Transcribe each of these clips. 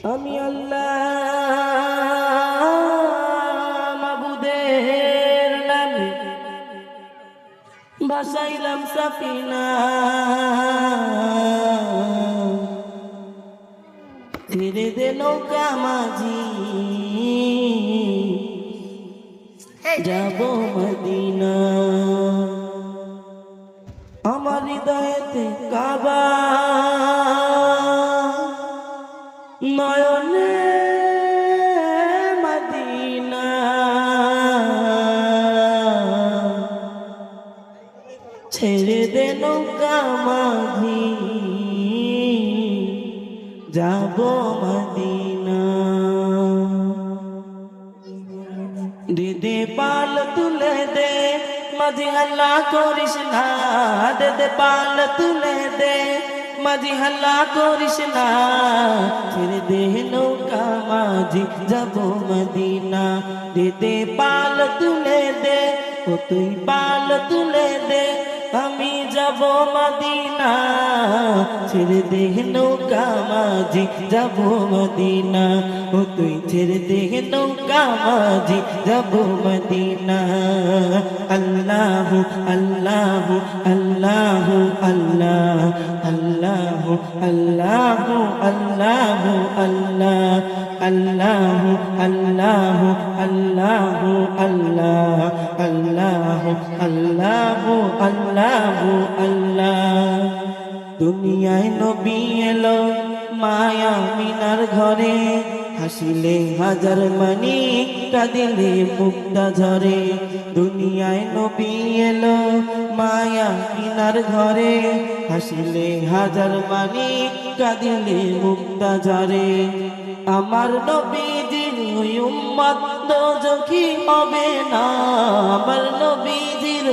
আমি আল্লাহ মাবুদের নামে ভাসাইলাম সাফিনা, ছেড়ে দে নৌকা মাঝি যাব মদিনা। আমার হৃদয়েতে কাবা, নয়নে মদিনা, ছেড়ে দে নৌকা মাঝি যাব মদিনা। দে পাল তুলে দে মাঝি হাল্লা করিস না, দে পাল তুলে দে মাঝি হাল্লা করিস না, ছেড়ে দে নৌকা মাঝি যাব মদিনা। দে পাল তুলে দে, ও তুই পাল তুলে দে, আমি যাব মদিনা, ছেড়ে দে নৌকা মাঝি যাব মদিনা। ও তুই ছেড়ে দে নৌকা মাঝি যাব মদিনা। আল্লাহু আল্লাহু আল্লাহু আল্লাহ, আল্লাহু আল্লাহু আল্লাহু আল্লাহ, আল্লাহু আল্লাহু আল্লাহু আল্লাহ, আল্লাহু আল্লাহু আল্লাহু আল্লাহ। দুনিয়ায় নবী এলো মায়া মিনার ঘরে, হাসিলে হাজার মানি কাঁদিলে মুক্তা ঝরে। দুনিয়ায় নবী এলো মায়া মিনার ঘরে, হাসিলে হাজার মানি কাঁদিলে মুক্তা ঝরে। আমার নবীজির উম্মত দোজখী হবে না, আমার নবীজির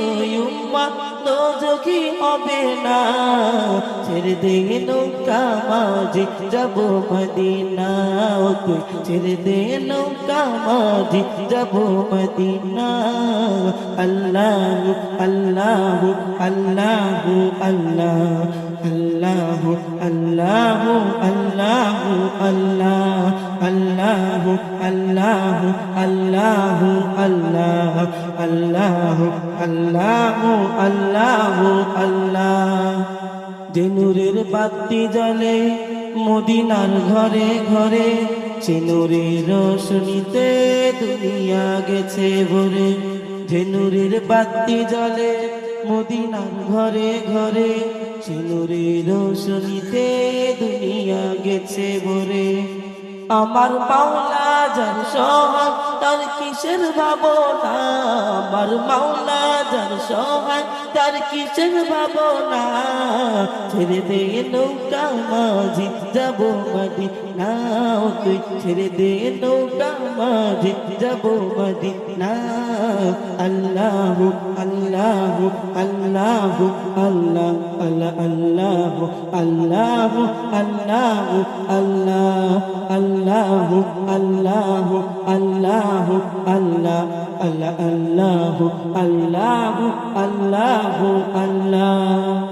উম্মত দোজখী হবে না, ছেড়ে দে নৌকা মাঝি যাব মদিনা। ও তুই ছেড়ে দে নৌকা মাঝি যাব মদিনা। আল্লাহু আল্লাহু আল্লাহু আল্লাহ, আল্লাহু আল্লাহু আল্লাহু আল্লাহ, আল্লাহু আল্লাহু আল্লাহু আল্লাহ, আল্লাহু আল্লাহু আল্লাহু আল্লাহ। যে নূরের বাতি জ্বলে মদিনার ঘরে ঘরে, সে নূরের রোশনীতে দুনিয়া গেছে ভরে। যে নূরের বাতি জ্বলে মদিনার ঘরে ঘরে, সে নূরের রোশনীতে দুনিয়া গেছে ভরে। আমার মাওলা যার সহায় তার কিসের ভাবনা, আমার মাওলা যার সহায় তার কিসের ভাবনা, ছেড়ে দে নৌকা মাঝি যাব মদিনা। ও তুই ছেড়ে দে নৌকা মাঝি যাব মদিনা। আল্লাহু আল্লাহু আল্লাহু আল্লাহ, আল্লাহু আল্লাহু আল্লাহু আল্লাহ, আল্লাহু আল্লাহু আল্লাহু আল্লাহ, আল্লাহু আল্লাহু আল্লাহু আল্লাহ।